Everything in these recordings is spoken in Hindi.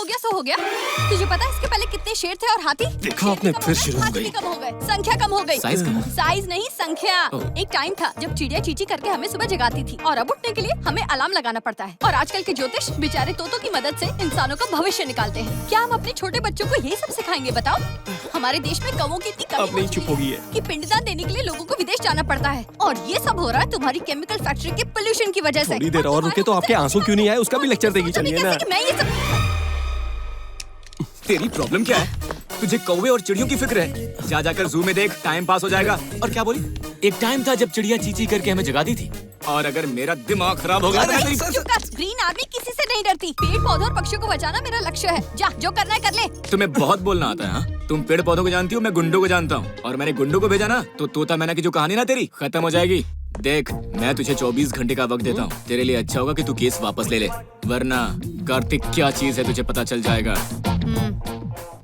हो गया सो हो गया। तुझे पता है इसके पहले कितने शेर थे और हाथी? देखा आपने फिर शुरू हो गई। कम हो गए, संख्या कम हो गई। साइज नहीं संख्या। एक टाइम था जब चिड़िया चींची करके हमें सुबह जगाती थी और अब उठने के लिए हमें अलार्म लगाना पड़ता है। और आजकल के ज्योतिष बेचारे तोतों की मदद से इंसानों का भविष्य निकालते हैं। क्या हम अपने छोटे बच्चों को यही सब सिखाएंगे बताओ? हमारे देश में कौवों की इतनी कमी नहीं चुप होगी है कि पिंडदान देने के लिए लोगों को विदेश जाना पड़ता है। और ये सब हो रहा है तुम्हारी केमिकल फैक्ट्री के पोल्यूशन की वजह से। थोड़ी देर और रुके तो आपके आंसू क्यों नहीं आए उसका भी लेक्चर देगी। चलिए ना। मैं ये सब तेरी प्रॉब्लम क्या है? तुझे कौवे और चिड़ियों की फिक्र है। जा जाकर जू में देख, टाइम पास हो जाएगा। और क्या बोली? एक टाइम था जब चिड़िया चींची करके हमें जगाती थी। और अगर मेरा दिमाग खराब होगा तो ग्रीन आर्मी किसी से नहीं डरती। पेड़ पौधों और पक्षियों को बचाना मेरा लक्ष्य है। जा जो करना है कर ले। तुम्हें बहुत बोलना आता है। हाँ? तुम पेड़ पौधों को जानती हो, मैं गुंडों को जानता हूँ। और मैंने गुंडों को भेजा ना तो तोता मैना की जो कहानी ना तेरी खत्म हो जाएगी। देख, मैं तुझे 24 घंटे का वक्त देता हूँ। तेरे लिए अच्छा होगा कि तू केस वापस ले ले, वरना कार्तिक क्या चीज है तुझे पता चल जाएगा।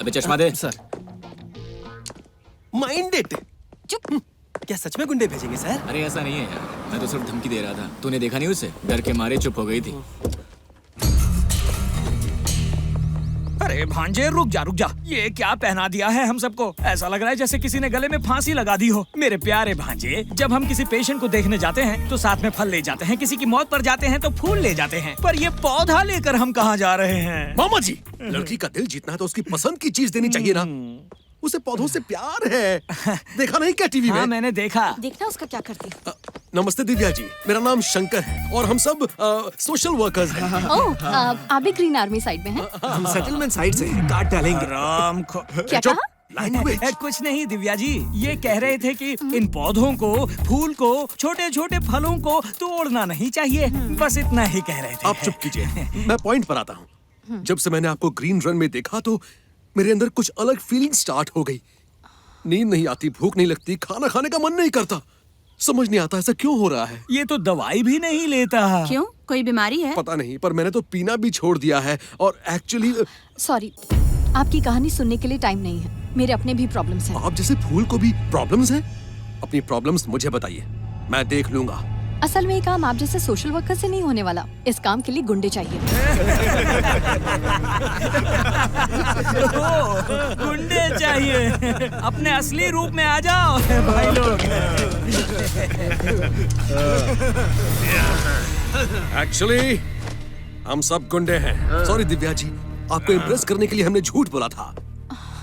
अबे चश्मा दे। Sir mind it. चुप। क्या सच में गुंडे भेजेंगे सर? अरे ऐसा नहीं है यार, मैं तो सिर्फ धमकी दे रहा था। तूने देखा नहीं उसे? डर के मारे चुप हो गई थी। अरे भांजे रुक जा। ये क्या पहना दिया है हम सबको? ऐसा लग रहा है जैसे किसी ने गले में फांसी लगा दी हो। मेरे प्यारे भांजे, जब हम किसी पेशेंट को देखने जाते हैं तो साथ में फल ले जाते हैं, किसी की मौत पर जाते हैं तो फूल ले जाते हैं, पर ये पौधा लेकर हम कहाँ जा रहे हैं? मामा जी, लड़की का दिल जीतना है तो उसकी पसंद की चीज देनी चाहिए ना। उसे पौधों से प्यार है। देखा नहीं क्या टीवी में? हाँ मैंने देखा। देखना उसका क्या करती। नमस्ते दिव्या जी, मेरा नाम शंकर है और हम सब सोशल वर्कर्स हैं। ओह, आप भी ग्रीन आर्मी साइड में हैं? हम सेटलमेंट साइड से काट डालेंगे। राम क्या कहा? कुछ नहीं दिव्या जी, ये कह रहे थे कि इन पौधों को, फूल को, छोटे छोटे फलों को तोड़ना नहीं चाहिए। बस इतना ही कह रहे थे। आप चुप कीजिए, मैं पॉइंट पर आता हूँ। जब से मैंने आपको ग्रीन रन में देखा तो मेरे अंदर कुछ अलग फीलिंग स्टार्ट हो गई। नींद नहीं आती, भूख नहीं लगती, खाना खाने का मन नहीं करता। समझ नहीं आता ऐसा क्यों हो रहा है। ये तो दवाई भी नहीं लेता। क्यों? कोई बीमारी है? पता नहीं, पर मैंने तो पीना भी छोड़ दिया है। और एक्चुअली सॉरी, आपकी कहानी सुनने के लिए टाइम नहीं है। मेरे अपने भी प्रॉब्लम्स हैं। आप जैसे फूल को भी प्रॉब्लम्स हैं? अपनी प्रॉब्लम्स मुझे बताइए, मैं देख लूंगा। असल में ये काम आप जैसे सोशल वर्कर से नहीं होने वाला। इस काम के लिए गुंडे चाहिए। गुंडे चाहिए? अपने असली रूप में आ जाओ भाई लोग। एक्चुअली हम सब गुंडे हैं। सॉरी दिव्या जी, आपको इम्प्रेस करने के लिए हमने झूठ बोला था।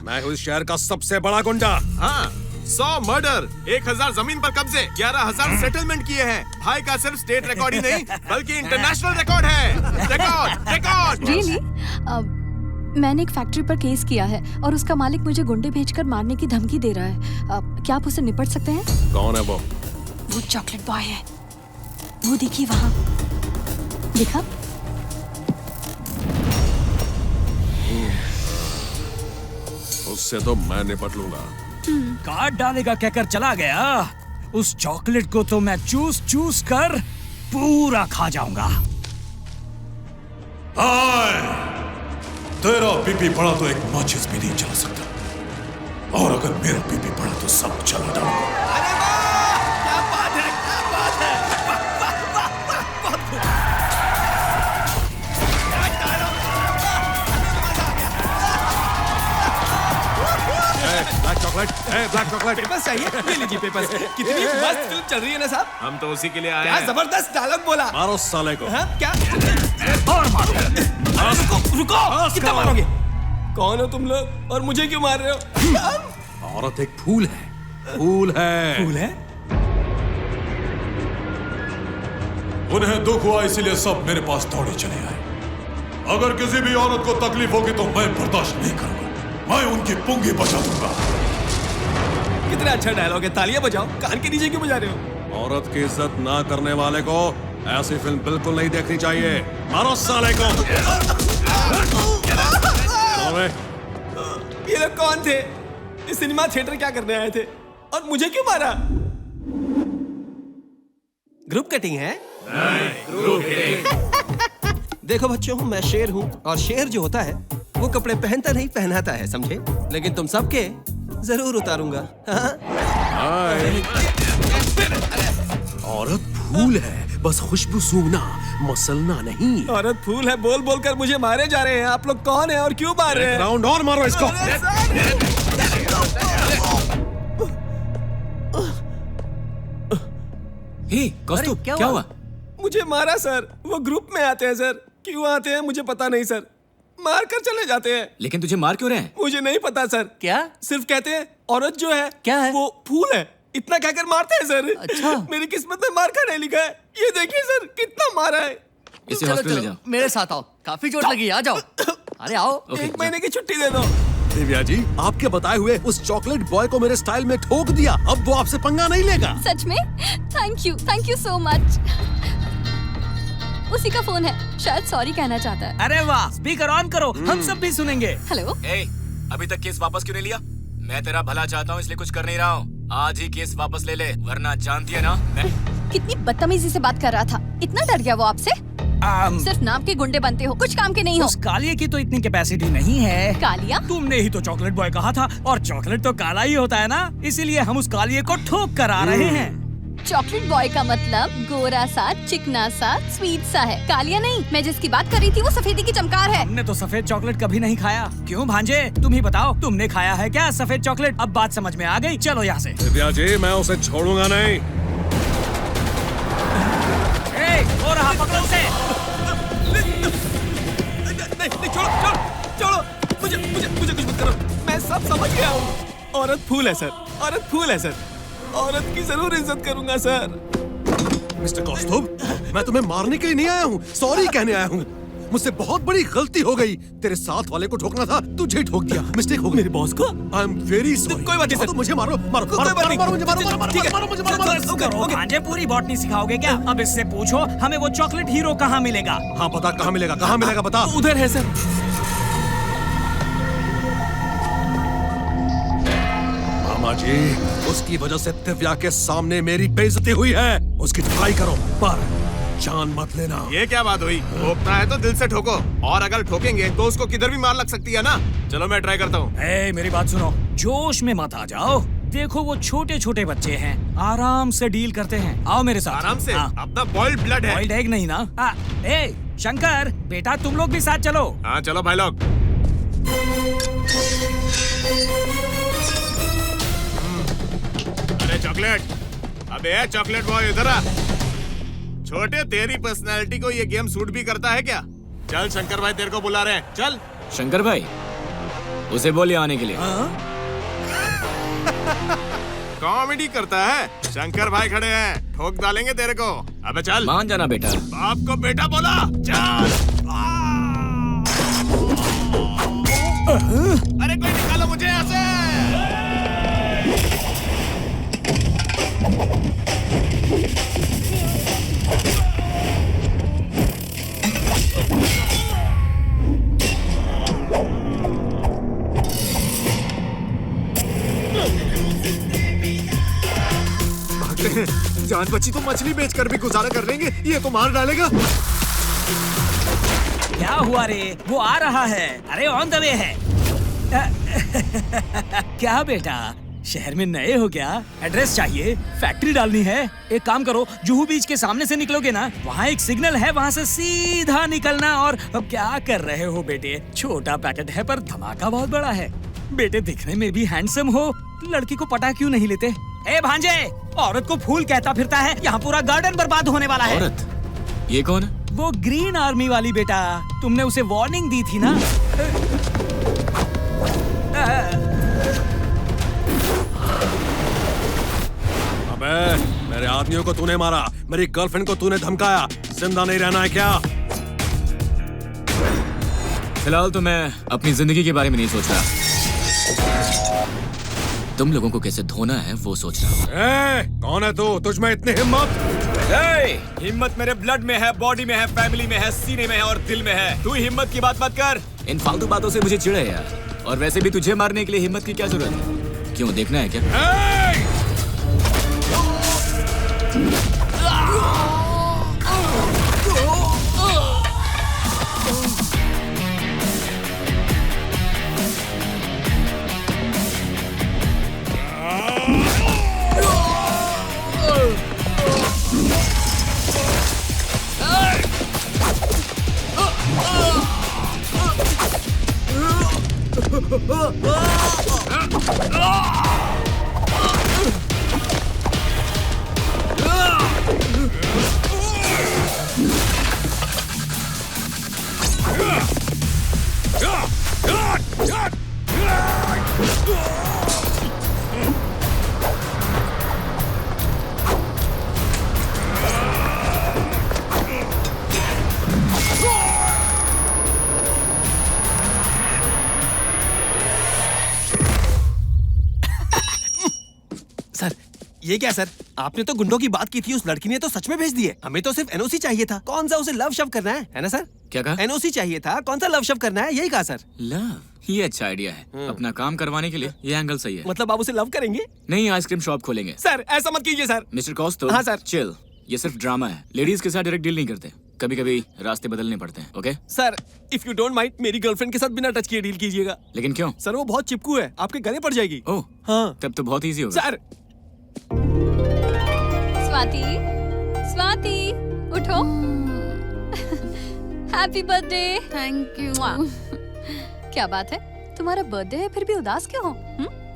मैं हूँ इस शहर का सबसे बड़ा गुंडा। हाँ, 100 मर्डर, 1000 जमीन पर कब्जे, 11000 सेटलमेंट किए हैं। भाई का सिर्फ स्टेट रिकॉर्ड ही नहीं बल्कि इंटरनेशनल रिकॉर्ड है। रिकॉर्ड। रियली? मैंने एक फैक्ट्री पर केस किया है और उसका मालिक मुझे गुंडे भेजकर मारने की धमकी दे रहा है। क्या आप उसे निपट सकते हैं? कौन है वो? वो चॉकलेट बॉय है। वो देखिए वहाँ। देखा? उससे तो मैं निपट लूंगा। काट डालेगा कहकर चला गया। उस चॉकलेट को तो मैं चूस चूस कर पूरा खा जाऊंगा। तेरा पीपी पड़ा तो एक माचिस भी नहीं चला सकता, और अगर मेरा पीपी पड़ा तो सब चला डालूंगा। अरे वाह! क्या बात है, क्या बात है! Black chocolate, black chocolate. Papers चाहिए? ये लीजिए पेपर्स। कितनी मस्त फिल्म चल रही है ना साहब? हम तो उसी के लिए आए क्या हैं। जबरदस्त डायलॉग बोला। मारो साले को। हाँ क्या? और मारो। रुको कितना मारोगे? कौन हो तुम लोग और मुझे क्यों मार रहे हो? औरत एक फूल है। फूल है। फूल है? उन्हें दुख हुआ इसीलिए सब मेरे पास दौड़े चले आए। अगर किसी भी औरत को तकलीफ होगी तो मैं बर्दाश्त नहीं करूंगा। मैं उनकी पुंगी बचा दूंगा। कितना अच्छा डायलॉग है, तालियां बजाओ। कान के नीचे क्यों बजा रहे हो? औरत की इज्जत ना करने वाले को ऐसी फिल्म बिल्कुल नहीं देखनी चाहिए। मारो साले को। अरे ये लोग कौन थे? इस सिनेमा थिएटर क्या करने आए थे और मुझे क्यों मारा? ग्रुप कटिंग है? देखो बच्चों, मैं शेर हूँ और शेर जो होता है वो कपड़े पहनता नहीं पहनाता है, समझे? लेकिन तुम सबके जरूर उतारूंगा। औरत फूल है, बस खुशबू सूंघना, मसलना नहीं। औरत फूल है, बोल बोल कर मुझे मारे जा रहे हैं। आप लोग कौन है और क्यों मार रहे हैं? राउंड और मारो इसको। हे कौस्तुभ, क्या हुआ? मुझे मारा सर। वो ग्रुप में आते हैं सर। क्यों आते हैं मुझे पता नहीं सर। मार कर चले जाते हैं। लेकिन तुझे मार क्यों रहे हैं? मुझे नहीं पता सर। क्या? सिर्फ कहते हैं औरत जो है क्या है? वो फूल है, इतना कहकर मारते हैं सर। अच्छा। मेरी किस्मत में मार का नहीं लिखा है। ये देखिए सर कितना मारा है। इसे चलो हॉस्पिटल ले चलो जाओ। मेरे साथ आओ, काफी चोट लगी है, आ जाओ। अरे आओ। ओके, एक महीने की छुट्टी दे दो। दिव्या जी, आपके बताए हुए उस चॉकलेट बॉय को मेरे स्टाइल में ठोक दिया। अब वो आपसे पंगा नहीं लेगा। सच में? Thank you so much. उसी का फोन है, शायद सॉरी कहना चाहता है। अरे वाह, स्पीकर ऑन करो, हम सब भी सुनेंगे। हेलो। ए, अभी तक केस वापस क्यों नहीं लिया? मैं तेरा भला चाहता हूँ इसलिए कुछ कर नहीं रहा हूँ। आज ही केस वापस ले ले, वरना जानती है ना मैं। कितनी बदतमीजी से बात कर रहा था। इतना डर गया वो आपसे? सिर्फ नाम के गुंडे बनते हो, कुछ काम के नहीं हो। उस कालिए की तो इतनी कैपेसिटी नहीं है। कालिया? तुमने ही तो चॉकलेट बॉय कहा था, और चॉकलेट तो काला ही होता है ना, इसीलिए हम उस कालिए को ठोक कर आ रहे हैं। चॉकलेट बॉय का मतलब गोरा सा, चिकना सा, स्वीट सा है। कालिया नहीं, मैं जिसकी बात कर रही थी वो सफेदी की चमकार है। हमने तो सफेद चॉकलेट कभी नहीं खाया। क्यों भांजे, तुम ही बताओ, तुमने खाया है क्या सफेद चॉकलेट? अब बात समझ में आ गई, चलो यहाँ से। दिव्या जी, मैं उसे छोड़ूंगा नहीं। हो रहा, पकड़ो उसे। नहीं, छोड़ो। मुझे कुछ मत करो। मैं सब समझ गया हूँ। औरत फूल है सर। औरत की जरूर इज्जत करूंगा सर। मिस्टर कौस्तुभ, मैं तुम्हें मारने के लिए नहीं आया हूँ, सॉरी कहने आया हूँ। मुझसे बहुत बड़ी गलती हो गई। तेरे साथ वाले को ठोकना था, तुझे ठोक दिया। मिस्टेक हो गई। मेरे बॉस को? I am very sorry. कोई बात नहीं सर। मुझे मारो, कोई बात नहीं। ठीक है। बस करो, भांजे पूरी बॉटनी सिखाओगे क्या? अब इससे पूछो हमें वो चॉकलेट हीरो कहाँ मिलेगा। हाँ बता, कहाँ मिलेगा बता। उधर है सर। मामा जी, उसकी वजह से दिव्या के सामने मेरी बेइज्जती हुई है। उसकी ट्राई करो, पर जान मत लेना। ये क्या बात हुई? ठोकना है तो दिल से ठोको, और अगर ठोकेंगे तो उसको किधर भी मार लग सकती है ना। चलो मैं ट्राई करता हूँ। मेरी बात सुनो, जोश में मत आ जाओ। देखो वो छोटे छोटे बच्चे हैं, आराम से डील करते हैं। आओ मेरे साथ। आराम से। हाँ। अपना बॉइल्ड ब्लड है। बॉइल्ड एग नहीं ना? शंकर बेटा, तुम लोग भी साथ चलो। हाँ चलो भाई लोग। अरे चॉकलेट, अबे चॉकलेट बॉय इधर आ। छोटे, तेरी पर्सनालिटी को ये गेम सूट भी करता है क्या? चल शंकर भाई तेरे को बुला रहे हैं, चल। शंकर भाई, उसे बोलिए आने के लिए। कॉमेडी करता है। शंकर भाई खड़े हैं, ठोक डालेंगे तेरे को। अबे चल। मान जाना बेटा। बाप को बेटा बोला, चल। अरे कोई निकालो मुझे यहाँ से। जान बची तो मछली बेचकर भी गुजारा कर लेंगे, ये तो मार डालेगा। क्या हुआ रे? वो आ रहा है। अरे ऑन द वे है। क्या बेटा, शहर में नए हो क्या? एड्रेस चाहिए? फैक्ट्री डालनी है? एक काम करो, जुहू बीच के सामने से निकलोगे ना, वहाँ एक सिग्नल है, वहाँ से सीधा निकलना। और अब क्या कर रहे हो बेटे? छोटा पैकेट है पर धमाका बहुत बड़ा है। बेटे दिखने में भी हैंडसम हो, लड़की को पटा क्यों नहीं लेते? ए भांजे, औरत को फूल कहता फिरता है, यहाँ पूरा गार्डन बर्बाद होने वाला है। औरत? ये कौन है? वो ग्रीन आर्मी वाली बेटा, तुमने उसे वार्निंग दी थी ना? अबे, मेरे आदमियों को तूने मारा, मेरी गर्लफ्रेंड को तूने धमकाया, जिंदा नहीं रहना है क्या? फिलहाल तो मैं अपनी जिंदगी के बारे में नहीं सोच रहा, तुम लोगों को कैसे धोना है वो सोच रहा हूँ। कौन है तू? तुझ में इतनी हिम्मत? हिम्मत मेरे ब्लड में है, बॉडी में है, फैमिली में है, सीने में है और दिल में है। तू हिम्मत की बात मत कर। इन फालतू बातों से मुझे चिढ़ है यार। और वैसे भी तुझे मारने के लिए हिम्मत की क्या जरूरत है? क्यों, देखना है क्या? सर ये क्या सर, आपने तो गुंडों की बात की थी, उस लड़की ने तो सच में भेज दिए। हमें तो सिर्फ एनओसी चाहिए था। कौन सा उसे लव शव करना है ना सर? क्या कहा? एनओसी चाहिए था, कौन सा लव शव करना है, यही कहा सर। लव, ये अच्छा आइडिया है। अपना काम करवाने के लिए ये एंगल सही है। मतलब आप उसे लव करेंगे? नहीं, आइसक्रीम शॉप खोलेंगे। सर ऐसा मत कीजिए सर। मिस्टर कॉस्तो, हाँ, सर। चिल, ये सिर्फ ड्रामा है। लेडीज के साथ डायरेक्ट डील नहीं करते, कभी कभी रास्ते बदलने पड़ते हैं। Okay sir if you don't mind, मेरी गर्लफ्रेंड के साथ बिना टच किए डील कीजिएगा। लेकिन क्यों? सर वो बहुत चिपकू है, आपके गले पड़ जाएगी। ओह हाँ तब तो बहुत इजी होगा। सर। स्वाति, स्वाति, उठो। Happy birthday. Thank you. क्या बात है, तुम्हारा बर्थडे है फिर भी उदास क्यों हो?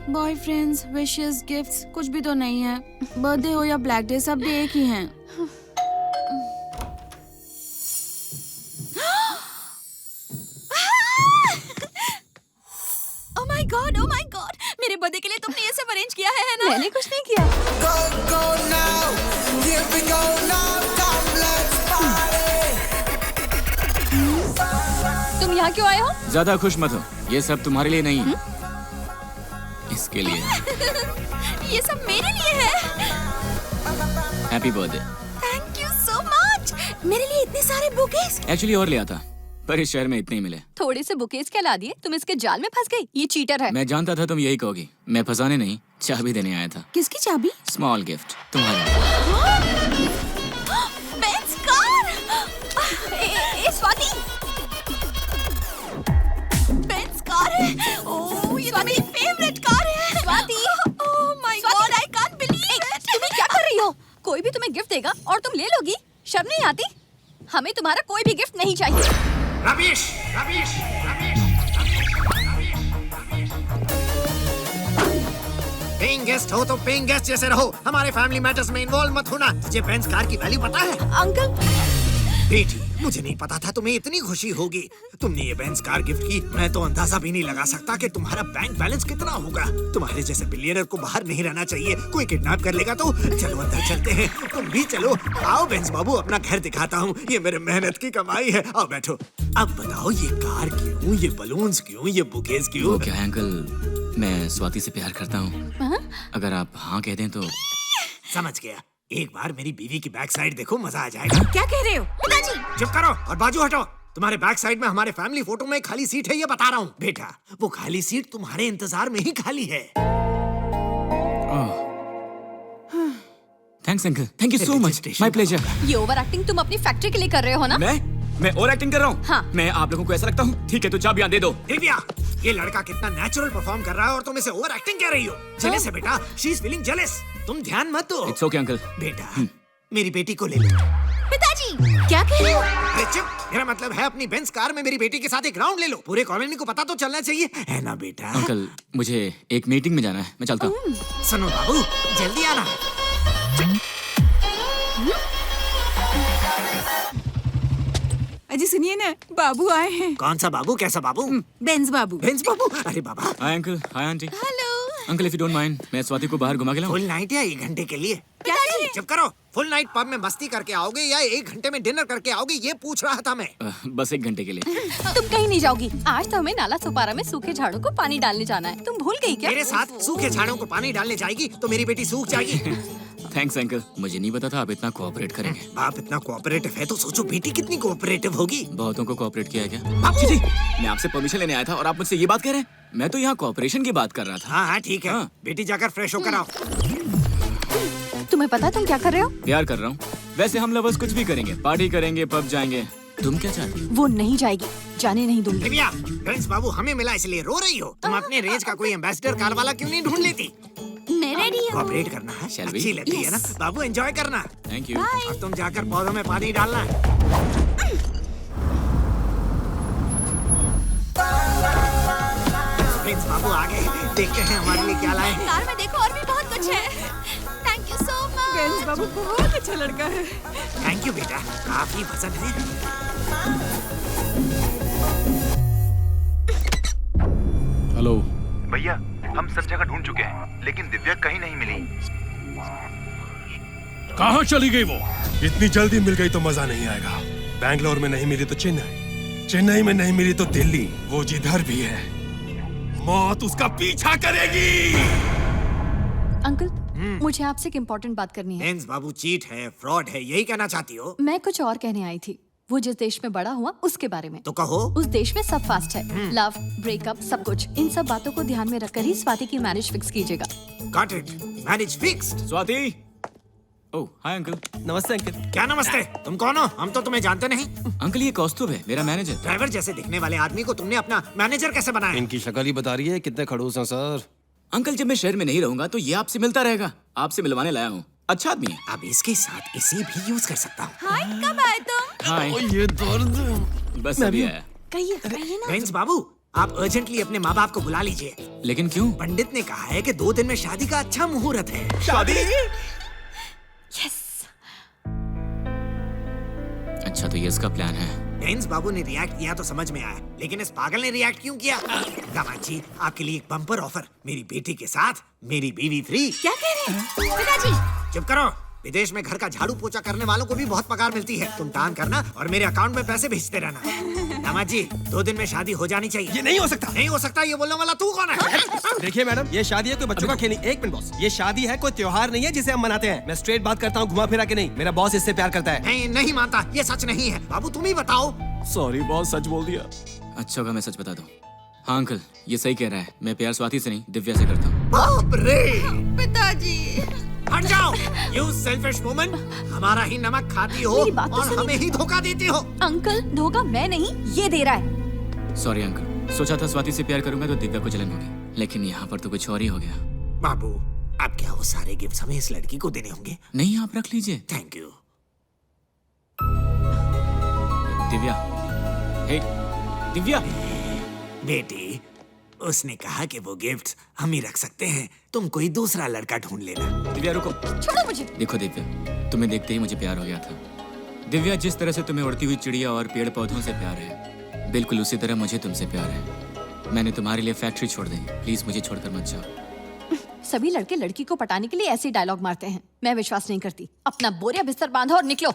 बॉयफ्रेंड्स, विशेस, गिफ्ट्स कुछ भी तो नहीं है। बर्थडे हो या ब्लैक डे, सब डे एक ही हैं। Oh my God, oh my God, मेरे बर्थडे के लिए तुमने ये सब अरेंज किया है ना? मैंने कुछ नहीं किया। तुम यहाँ क्यों आए हो? ज्यादा खुश मत हो, ये सब तुम्हारे लिए नहीं है, इसके लिए। ये सब मेरे लिए है। Happy birthday. Thank you so much. मेरे लिए इतने सारे बुकेस। एक्चुअली और ले आता, पर इस शहर में इतने ही मिले। थोड़े से बुकेस क्या ला दिए? तुम इसके जाल में फंस गई। ये चीटर है। मैं जानता था तुम यही कहोगी। मैं फंसाने नहीं, चाबी देने आया था। किसकी चाबी? स्मॉल गिफ्ट तुम्हारा। Benz car. ए स्वाति, बेंज कार है। ओह ये तो मेरी फेवरेट कार है। Swati, oh my God, I can't believe it. तुम्हें क्या कर रही हो? कोई भी तुम्हें गिफ्ट देगा और तुम ले लोगी? शर्म नहीं आती? हमें तुम्हारा कोई भी गिफ्ट नहीं चाहिए। रमेश, रमेश, रमेश, पेइंग गेस्ट हो तो पेइंग गेस्ट जैसे रहो, हमारे फैमिली मैटर्स में इन्वॉल्व मत होना। तुझे बेंज कार की वैल्यू पता है? अंकल, बेटी, मुझे नहीं पता था तुम्हें इतनी खुशी होगी। तुमने ये बेंज कार गिफ्ट की, मैं तो अंदाजा भी नहीं लगा सकता कि तुम्हारा बैंक बैलेंस कितना होगा। तुम्हारे जैसे बिलियनर को बाहर नहीं रहना चाहिए, कोई किडनैप कर लेगा तो। चलो अंदर चलते हैं, तुम भी चलो। आओ बेंज बाबू, अपना घर दिखाता हूँ, ये मेरे मेहनत की कमाई है। आओ बैठो। अब बताओ ये कार क्यों, ये बलून्स क्यों, ये बुकेस क्यों? वो क्या है अंकल, मैं स्वाति से प्यार करता हूँ। अगर आप हाँ कह दें तो। समझ गया। एक बार मेरी बीवी की बैक साइड देखो, मजा आ जाएगा। क्या कह रहे हो? पिताजी। चुप करो और बाजू हटो। तुम्हारे बैक साइड में हमारे फैमिली फोटो में खाली सीट है, ये बता रहा हूँ। बेटा, वो खाली सीट तुम्हारे इंतजार में ही खाली है। Thanks uncle, thank you so much, my pleasure. ये ओवर एक्टिंग तुम अपनी फैक्ट्री के लिए कर रहे हो ना? मैं ओवर एक्टिंग कर रहा हूँ? हाँ। मैं आप लोगों को ऐसा लगता हूँ? ठीक है तो चाबियां दे दो। दिव्या, ये लड़का कितना नेचुरल परफॉर्म कर रहा है और तुम इसे ओवर एक्टिंग कह रही हो। जेलस है बेटा, शी इज फीलिंग जेलस। तुम ध्यान मत दो। It's okay uncle. बेटा, मेरी बेटी को ले लो। पिताजी क्या कह रहे हो? अरे चुप, मेरा मतलब है अपनी बेंज कार में मेरी बेटी के साथ एक राउंड ले लो। पूरे कॉलोनी को पता तो चलना चाहिए, है ना बेटा? अंकल, मुझे एक मीटिंग में जाना है, मैं चलता हूँ। सुनो बाबू, जल्दी आना। अजी सुनिए ना, बाबू आए हैं। कौन सा बाबू, कैसा बाबू? बेंज बाबू। बेंज बाबू? अरे बाबा। Hi uncle, hi aunty. Hello. Uncle if you don't mind, मैं स्वाति को बाहर घुमा के लाऊं? फुल नाइट या 1 घंटे के लिए? क्या कह रहे? चुप करो। फुल नाइट पब में मस्ती करके आओगे या 1 घंटे में डिनर करके आओगे, ये पूछ रहा था मैं। बस 1 घंटे के लिए। तुम कहीं नहीं जाओगी। आज तो हमें नाला सोपारा में सूखे झाड़ों को पानी डालने जाना है। तुम भूल गई क्या? मेरे साथ सूखे झाड़ों को पानी डालने जाएगी तो मेरी बेटी सूख जाएगी। थैंक्स अंकल, मुझे नहीं पता था आप इतना कोऑपरेट करेंगे। बाप इतना कोऑपरेटिव है तो सोचो बेटी कितनी कोऑपरेटिव होगी। बहुतों को कोऑपरेट किया है क्या? बाबू जी, मैं आपसे परमिशन लेने आया था और आप मुझसे ये बात कह रहे हैं? मैं तो यहाँ कोऑपरेशन की बात कर रहा था। हाँ हाँ ठीक है। हाँ। बेटी जाकर फ्रेश होकर आओ। तुम्हें पता तुम क्या कर रहे हो? प्यार कर रहा हूँ। वैसे हम लवर्स कुछ भी करेंगे, पार्टी करेंगे, पब जाएंगे। तुम क्या चाहती हो? वो नहीं जाएगी, जाने नहीं दूंगी। दिव्या, बेंज बाबू हमें मिला इसलिए रो रही हो? तुम अपने रेंज का कोई एम्बेसडर कार वाला क्यों नहीं ढूंढ लेती? मैं रेडी हूँ। कोऑपरेट करना है, Shall we? अच्छी लगती है ना बाबू, एंजॉय करना। Thank you. और तुम जाकर पौधों में पानी डालना। बेंस बाबू आ गए, देखते हैं हमारे लिए क्या लाए। कार में देखो और भी बहुत कुछ है। Thank you so much. Benz बाबू बहुत अच्छा लड़का है। थैंक यू बेटा, काफी पसंद है। हेलो। भैया हम सब जगह ढूंढ चुके हैं लेकिन दिव्या कहीं नहीं मिली। कहाँ चली गई वो? इतनी जल्दी मिल गई तो मजा नहीं आएगा। बैंगलोर में नहीं मिली तो चेन्नई, चेन्नई में नहीं मिली तो दिल्ली, वो जिधर भी है मौत उसका पीछा करेगी। अंकल, मुझे आपसे एक इम्पोर्टेंट बात करनी है। बेंस बाबू चीट है, फ्रॉड है, यही कहना चाहती हो? मैं कुछ और कहने आई थी। वो जिस देश में बड़ा हुआ उसके बारे में। तो कहो। उस देश में सब फास्ट है, लव, ब्रेकअप, सब कुछ। इन सब बातों को ध्यान में रखकर ही स्वाति की मैरिज फिक्स कीजिएगा। Got it, marriage fixed. Swati. Oh hi uncle. नमस्ते अंकल। क्या नमस्ते? तुम कौन हो? हम तो तुम्हें जानते नहीं। अंकल ये कौस्तुभ है, मेरा मैनेजर। ड्राइवर जैसे दिखने वाले आदमी को तुमने अपना मैनेजर कैसे बनाया? इनकी शक्ल ही बता रही है कितने खड़ूस हैं सर। अंकल जब मैं शहर में नहीं रहूंगा तो ये आपसे मिलता रहेगा। आपसे मिलवाने लाया हूँ, अच्छा आदमी है। अब इसके साथ इसे भी यूज कर सकता हूँ। हाय, कब आए तुम? हाय। ये दर्द। बस अभी आया। कहिए ना। बेंस बाबू, आप अर्जेंटली अपने माँ बाप को बुला लीजिए। लेकिन क्यों? पंडित ने कहा है कि 2 दिन में शादी का अच्छा मुहूर्त है। शादी? यस। अच्छा तो ये इसका प्लान है। बेंस बाबू ने रिएक्ट किया तो समझ में आया, लेकिन इस पागल ने रिएक्ट क्यों किया? दामाद जी, आपके लिए एक बम्पर ऑफर। मेरी बेटी के साथ मेरी बीवी फ्री। क्या कह रहे हैं पिताजी? चुप करो। विदेश में घर का झाड़ू पोछा करने वालों को भी बहुत पगार मिलती है। तुम टांग करना और मेरे अकाउंट में पैसे भेजते रहना। दामाद जी, 2 दिन में शादी हो जानी चाहिए। ये नहीं हो सकता। नहीं हो सकता, ये बोलने वाला तू कौन है? देखिए मैडम, ये शादी है कोई बच्चों का खेल नहीं। एक मिनट बॉस, ये शादी है कोई त्योहार नहीं है जिसे हम मनाते हैं। मैं स्ट्रेट बात करता हूँ, घुमा फिरा के नहीं। मेरा बॉस इससे प्यार करता है। नहीं, नहीं मानता, ये सच नहीं है। बाबू तुम ही बताओ। सॉरी बॉस, सच बोल दिया। अच्छा होगा मैं सच बता दूं। हाँ अंकल, ये सही कह रहा है। मैं प्यार स्वाति से नहीं दिव्या से करता हूँ। बाप रे! पिताजी हट जाओ, you selfish woman! हमारा ही नमक खाती हो मेरी बात तो और सुनिए। हमें ही धोखा देती हो। अंकल, धोखा मैं नहीं, ये दे रहा है। सॉरी अंकल, सोचा था स्वाति से प्यार करूंगा तो दिव्या को जलन होगी, लेकिन यहाँ पर तो कुछ और ही हो गया। बाबू, अब क्या वो सारे गिफ्ट हमें इस लड़की को देने होंगे? नहीं आप रख लीजिए। Thank you. Divya, hey Divya. बेटी, उसने कहा कि वो गिफ्ट हम ही रख सकते हैं, तुम कोई दूसरा लड़का ढूंढ लेना। दिव्या रुको। छोड़ो मुझे। देखो दिव्या, तुम्हें देखते ही मुझे प्यार हो गया था। दिव्या, जिस तरह से तुम्हें उड़ती हुई चिड़िया और पेड़ पौधों से प्यार है, बिल्कुल उसी तरह मुझे तुमसे प्यार है। मैंने तुम्हारे लिए फैक्ट्री छोड़ दी, प्लीज मुझे छोड़कर मत जाओ। सभी लड़के लड़की को पटाने के लिए ऐसे डायलॉग मारते हैं। मैं विश्वास नहीं करती। अपना बोरिया बिस्तर बांधो और निकलो।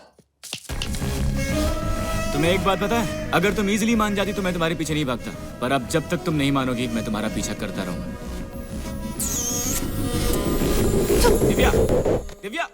तुम्हें एक बात पता है, अगर तुम इजीली मान जाती तो मैं तुम्हारे पीछे नहीं भागता, पर अब जब तक तुम नहीं मानोगी मैं तुम्हारा पीछा करता रहूंगा। दिव्या, दिव्या।